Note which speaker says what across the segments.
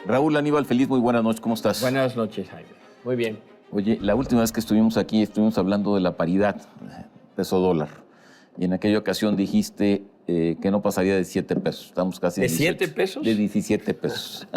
Speaker 1: Raúl Aníbal Feliz, muy buenas noches, ¿cómo estás?
Speaker 2: Buenas noches, Jaime. Muy bien.
Speaker 1: Oye, la última vez que estuvimos aquí estuvimos hablando de la paridad peso-dólar. Y en aquella ocasión dijiste que no pasaría de 7 pesos. Estamos casi
Speaker 2: ¿De
Speaker 1: 18,
Speaker 2: 7 pesos?
Speaker 1: De 17 pesos.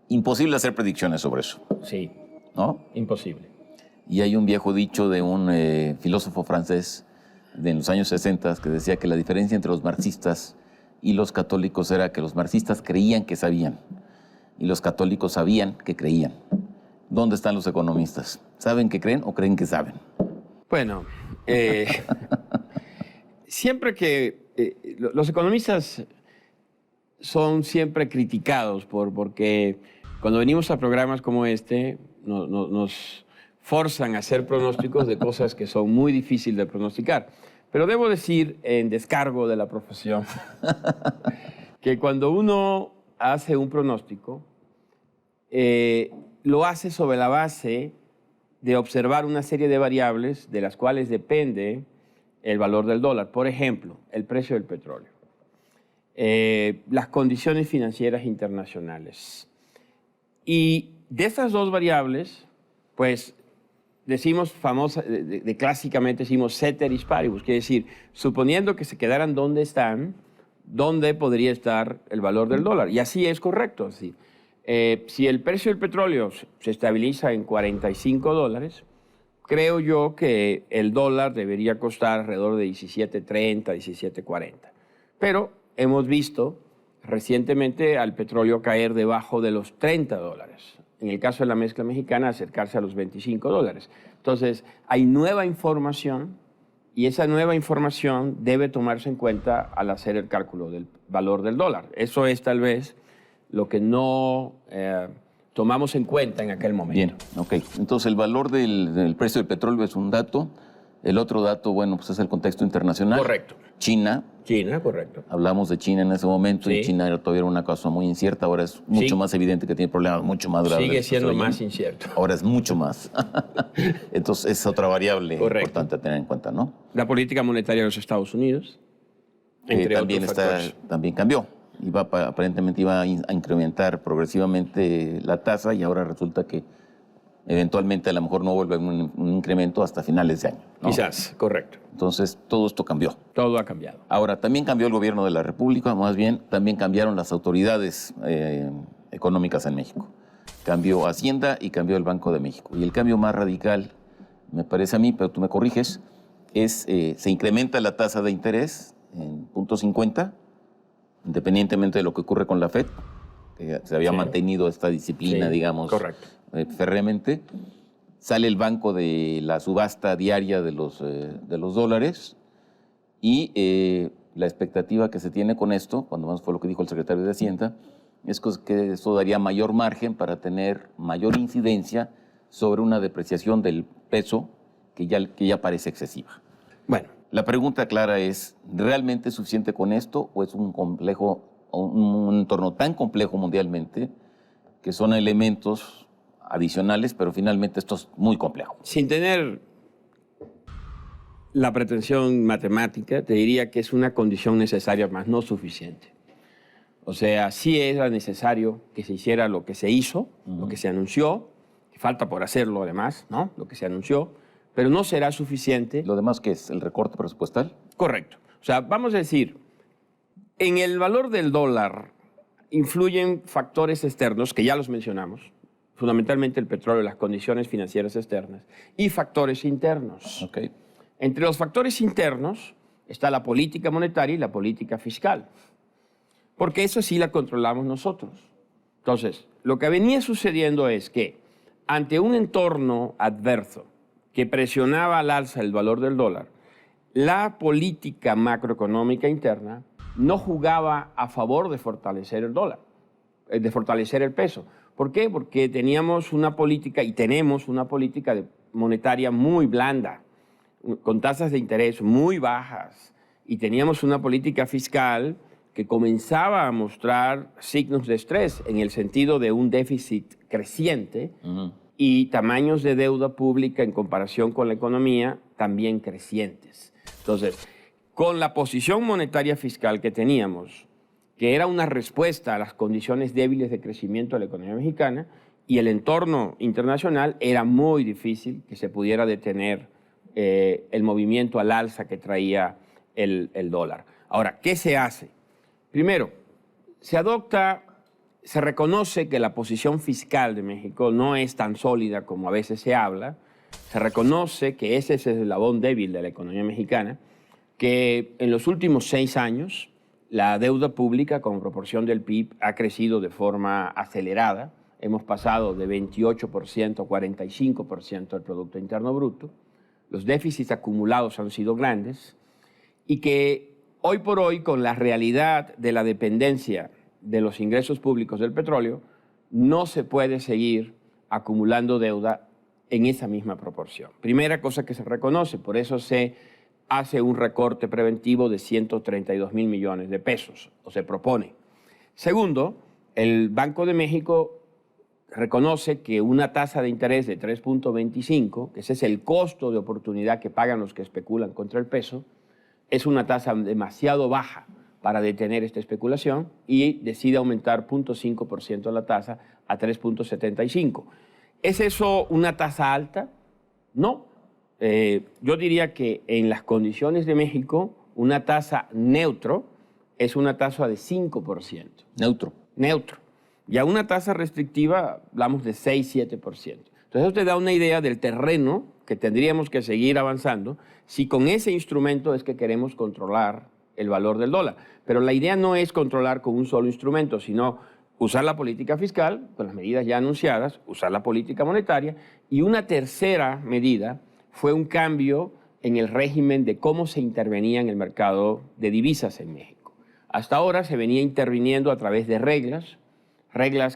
Speaker 1: Imposible hacer predicciones sobre eso.
Speaker 2: Sí.
Speaker 1: ¿No?
Speaker 2: Imposible.
Speaker 1: Y hay un viejo dicho de un filósofo francés de los años 60 que decía que la diferencia entre los marxistas y los católicos era que los marxistas creían que sabían y los católicos sabían que creían. ¿Dónde están los economistas? ¿Saben que creen o creen que saben?
Speaker 2: Bueno, siempre que los economistas son siempre criticados porque cuando venimos a programas como este nos forzan a hacer pronósticos de cosas que son muy difíciles de pronosticar. Pero debo decir, en descargo de la profesión, que cuando uno hace un pronóstico, lo hace sobre la base de observar una serie de variables de las cuales depende el valor del dólar. Por ejemplo, el precio del petróleo, las condiciones financieras internacionales. Y de esas dos variables, pues, decimos clásicamente decimos ceteris paribus, quiere decir, suponiendo que se quedaran donde están, ¿dónde podría estar el valor del dólar? Y así es correcto. Así. Si el precio del petróleo se estabiliza en $45, creo yo que el dólar debería costar alrededor de 17.30, 17.40. Pero hemos visto recientemente al petróleo caer debajo de los $30. En el caso de la mezcla mexicana, acercarse a los $25. Entonces, hay nueva información y esa nueva información debe tomarse en cuenta al hacer el cálculo del valor del dólar. Eso es tal vez lo que no tomamos en cuenta en aquel momento.
Speaker 1: Bien, ok. Entonces, el valor del precio del petróleo es un dato. El otro dato, bueno, pues es el contexto internacional.
Speaker 2: Correcto.
Speaker 1: China.
Speaker 2: China, correcto.
Speaker 1: Hablamos de China en ese momento y China todavía era una cosa muy incierta. Ahora es mucho más evidente que tiene problemas mucho más graves.
Speaker 2: Sigue siendo más incierto.
Speaker 1: Ahora es mucho más. Entonces es otra variable importante a tener en cuenta, ¿no?
Speaker 2: La política monetaria de los Estados Unidos, entre
Speaker 1: también
Speaker 2: otros factores.
Speaker 1: También cambió. Aparentemente iba a incrementar progresivamente la tasa y ahora resulta que eventualmente a lo mejor no vuelve un incremento hasta finales de año, ¿no?
Speaker 2: Quizás, correcto.
Speaker 1: Entonces, todo esto cambió.
Speaker 2: Todo ha cambiado.
Speaker 1: Ahora, también cambió el gobierno de la República, más bien, también cambiaron las autoridades económicas en México. Cambió Hacienda y cambió el Banco de México. Y el cambio más radical, me parece a mí, pero tú me corriges, es se incrementa la tasa de interés en 0.50, independientemente de lo que ocurre con la FED, que se había mantenido esta disciplina, digamos, férreamente. Sale el banco de la subasta diaria de los dólares y la expectativa que se tiene con esto, cuando más fue lo que dijo el secretario de Hacienda, es que eso daría mayor margen para tener mayor incidencia sobre una depreciación del peso que ya parece excesiva.
Speaker 2: Bueno,
Speaker 1: la pregunta clara es, ¿realmente es suficiente con esto o es un entorno tan complejo mundialmente que son elementos adicionales, pero finalmente esto es muy complejo?
Speaker 2: Sin tener la pretensión matemática, te diría que es una condición necesaria, más no suficiente. O sea, sí era necesario que se hiciera lo que se hizo, lo que se anunció, que falta por hacerlo además, ¿no? Lo que se anunció, pero no será suficiente.
Speaker 1: ¿Lo demás qué es? ¿El recorte presupuestal?
Speaker 2: Correcto. O sea, vamos a decir, en el valor del dólar influyen factores externos, que ya los mencionamos, fundamentalmente el petróleo, las condiciones financieras externas, y factores internos.
Speaker 1: Okay.
Speaker 2: Entre los factores internos está la política monetaria y la política fiscal, porque eso sí la controlamos nosotros. Entonces, lo que venía sucediendo es que ante un entorno adverso que presionaba al alza el valor del dólar, la política macroeconómica interna no jugaba a favor de fortalecer el dólar, de fortalecer el peso. ¿Por qué? Porque teníamos una política y tenemos una política monetaria muy blanda, con tasas de interés muy bajas, y teníamos una política fiscal que comenzaba a mostrar signos de estrés en el sentido de un déficit creciente y tamaños de deuda pública en comparación con la economía también crecientes. Entonces, con la posición monetaria fiscal que teníamos, que era una respuesta a las condiciones débiles de crecimiento de la economía mexicana y el entorno internacional, era muy difícil que se pudiera detener el movimiento al alza que traía el dólar. Ahora, ¿qué se hace? Primero, se reconoce que la posición fiscal de México no es tan sólida como a veces se habla. Se reconoce que ese es el eslabón débil de la economía mexicana, que en los últimos 6 años la deuda pública como proporción del PIB ha crecido de forma acelerada. Hemos pasado de 28% a 45% del Producto Interno Bruto. Los déficits acumulados han sido grandes y que hoy por hoy, con la realidad de la dependencia de los ingresos públicos del petróleo, no se puede seguir acumulando deuda en esa misma proporción. Primera cosa que se reconoce, por eso se hace un recorte preventivo de 132,000 millones de pesos, o se propone. Segundo, el Banco de México reconoce que una tasa de interés de 3.25, que ese es el costo de oportunidad que pagan los que especulan contra el peso, es una tasa demasiado baja para detener esta especulación y decide aumentar 0.5% la tasa a 3.75. ¿Es eso una tasa alta? No. Yo diría que en las condiciones de México, una tasa neutro es una tasa de 5%.
Speaker 1: Neutro.
Speaker 2: Neutro. Y a una tasa restrictiva hablamos de 6-7%. Entonces eso te da una idea del terreno que tendríamos que seguir avanzando si con ese instrumento es que queremos controlar el valor del dólar. Pero la idea no es controlar con un solo instrumento, sino usar la política fiscal, con las medidas ya anunciadas, usar la política monetaria, y una tercera medida fue un cambio en el régimen de cómo se intervenía en el mercado de divisas en México. Hasta ahora se venía interviniendo a través de reglas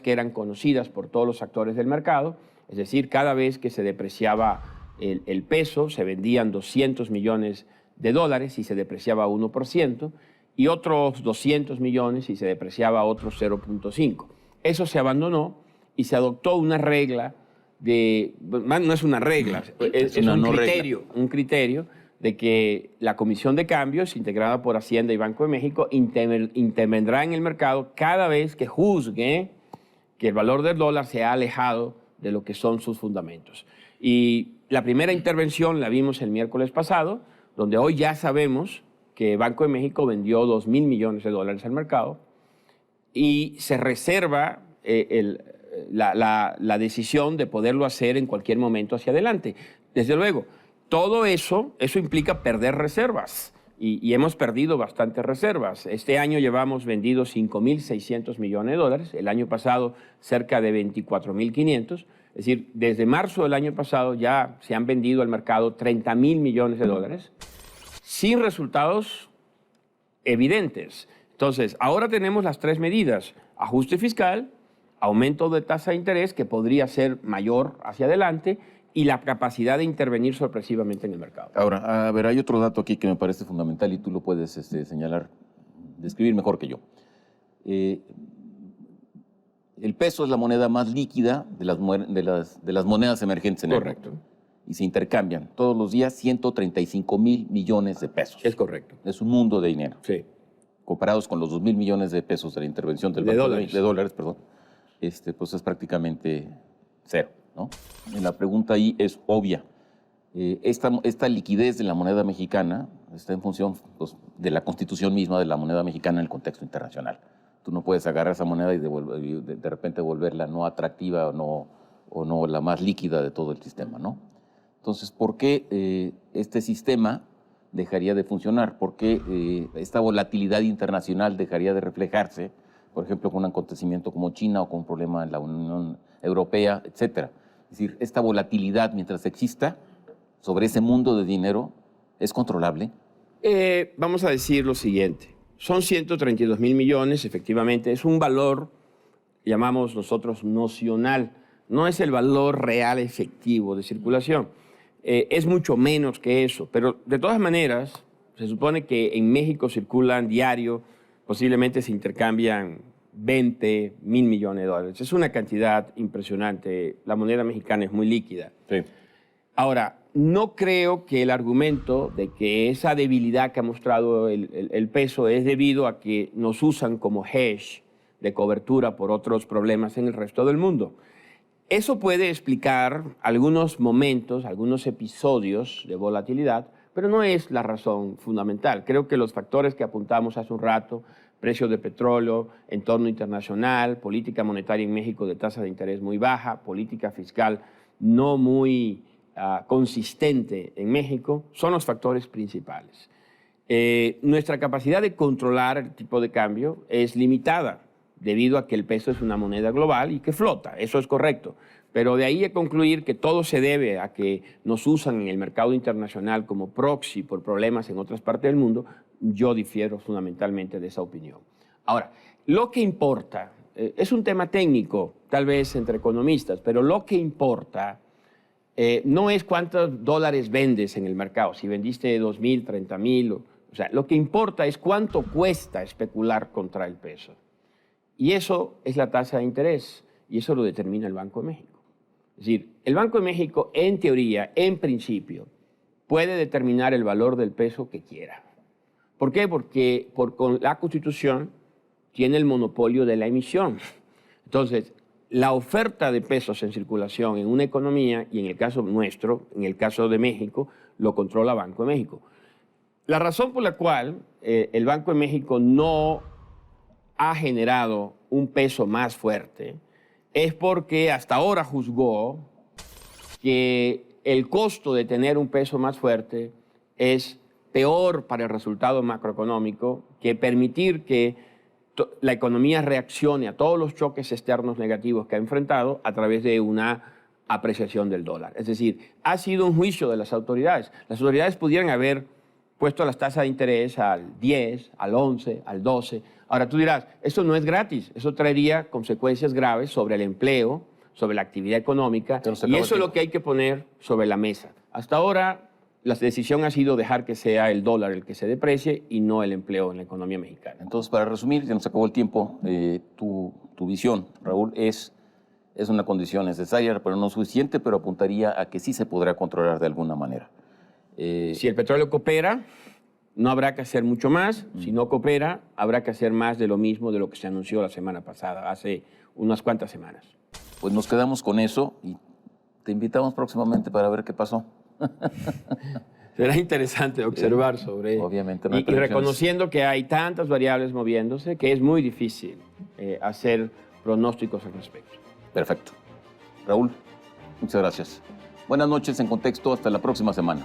Speaker 2: que eran conocidas por todos los actores del mercado, es decir, cada vez que se depreciaba el peso, se vendían 200 millones de dólares y se depreciaba 1%, y otros 200 millones y se depreciaba otros 0.5. Eso se abandonó y se adoptó una regla no es una regla, es un criterio de que la Comisión de Cambios, integrada por Hacienda y Banco de México, intervendrá en el mercado cada vez que juzgue que el valor del dólar se ha alejado de lo que son sus fundamentos. Y la primera intervención la vimos el miércoles pasado, donde hoy ya sabemos que Banco de México vendió 2,000 millones de dólares al mercado y se reserva la decisión de poderlo hacer en cualquier momento hacia adelante. Desde luego, todo eso implica perder reservas y hemos perdido bastantes reservas. Este año llevamos vendidos 5,600 millones de dólares, el año pasado cerca de 24,500. Es decir, desde marzo del año pasado ya se han vendido al mercado 30,000 millones de dólares sin resultados evidentes. Entonces, ahora tenemos las 3 medidas: ajuste fiscal, aumento de tasa de interés, que podría ser mayor hacia adelante, y la capacidad de intervenir sorpresivamente en el mercado.
Speaker 1: Ahora, a ver, hay otro dato aquí que me parece fundamental y tú lo puedes señalar, describir mejor que yo. El peso es la moneda más líquida de las monedas emergentes en el mundo.
Speaker 2: Correcto.
Speaker 1: Y se intercambian todos los días 135,000 millones de pesos.
Speaker 2: Es correcto.
Speaker 1: Es un mundo de dinero.
Speaker 2: Sí.
Speaker 1: Comparados con los 2,000 millones de pesos de la intervención del Banco de dólares, perdón, pues es prácticamente cero, ¿no? La pregunta ahí es obvia. Esta liquidez de la moneda mexicana está en función, pues, de la constitución misma de la moneda mexicana en el contexto internacional. Tú no puedes agarrar esa moneda y de repente volverla no atractiva o no la más líquida de todo el sistema, ¿no? Entonces, ¿por qué este sistema dejaría de funcionar? ¿Por qué esta volatilidad internacional dejaría de reflejarse, por ejemplo, con un acontecimiento como China o con un problema en la Unión Europea, etcétera? Es decir, esta volatilidad, mientras exista sobre ese mundo de dinero, ¿es controlable?
Speaker 2: Vamos a decir lo siguiente. Son 132,000 millones, efectivamente. Es un valor, llamamos nosotros, nocional. No es el valor real efectivo de circulación. Es mucho menos que eso. Pero, de todas maneras, se supone que en México circulan diario, posiblemente se intercambian 20,000 millones de dólares. Es una cantidad impresionante. La moneda mexicana es muy líquida.
Speaker 1: Sí.
Speaker 2: Ahora, no creo que el argumento de que esa debilidad que ha mostrado el peso es debido a que nos usan como hedge de cobertura por otros problemas en el resto del mundo. Eso puede explicar algunos momentos, algunos episodios de volatilidad, pero no es la razón fundamental. Creo que los factores que apuntamos hace un rato, precios de petróleo, entorno internacional, política monetaria en México de tasa de interés muy baja, política fiscal no muy consistente en México, son los factores principales. Nuestra capacidad de controlar el tipo de cambio es limitada debido a que el peso es una moneda global y que flota, eso es correcto. Pero de ahí a concluir que todo se debe a que nos usan en el mercado internacional como proxy por problemas en otras partes del mundo, yo difiero fundamentalmente de esa opinión. Ahora, lo que importa, es un tema técnico, tal vez entre economistas, pero lo que importa no es cuántos dólares vendes en el mercado, si vendiste 2.000, 30.000, o sea, lo que importa es cuánto cuesta especular contra el peso. Y eso es la tasa de interés, y eso lo determina el Banco de México. Es decir, el Banco de México, en teoría, en principio, puede determinar el valor del peso que quiera. ¿Por qué? Porque con la Constitución tiene el monopolio de la emisión. Entonces, la oferta de pesos en circulación en una economía, y en el caso nuestro, en el caso de México, lo controla Banco de México. La razón por la cual el Banco de México no ha generado un peso más fuerte es porque hasta ahora juzgó que el costo de tener un peso más fuerte es peor para el resultado macroeconómico que permitir que la economía reaccione a todos los choques externos negativos que ha enfrentado a través de una apreciación del dólar. Es decir, ha sido un juicio de las autoridades. Las autoridades pudieran haber puesto las tasas de interés al 10, al 11, al 12. Ahora tú dirás, eso no es gratis, eso traería consecuencias graves sobre el empleo, sobre la actividad económica, y eso es lo que hay que poner sobre la mesa. Hasta ahora, la decisión ha sido dejar que sea el dólar el que se deprecie y no el empleo en la economía mexicana.
Speaker 1: Entonces, para resumir, ya nos acabó el tiempo, tu visión, Raúl, es una condición necesaria, pero no suficiente, pero apuntaría a que sí se podrá controlar de alguna manera.
Speaker 2: Si el petróleo coopera, no habrá que hacer mucho más. Si no coopera, habrá que hacer más de lo mismo de lo que se anunció la semana pasada, hace unas cuantas semanas.
Speaker 1: Pues nos quedamos con eso y te invitamos próximamente para ver qué pasó.
Speaker 2: Será interesante observar sobre
Speaker 1: obviamente,
Speaker 2: y reconociendo que hay tantas variables moviéndose que es muy difícil hacer pronósticos al respecto.
Speaker 1: Perfecto. Raúl, muchas gracias. Buenas noches en Contexto, hasta la próxima semana.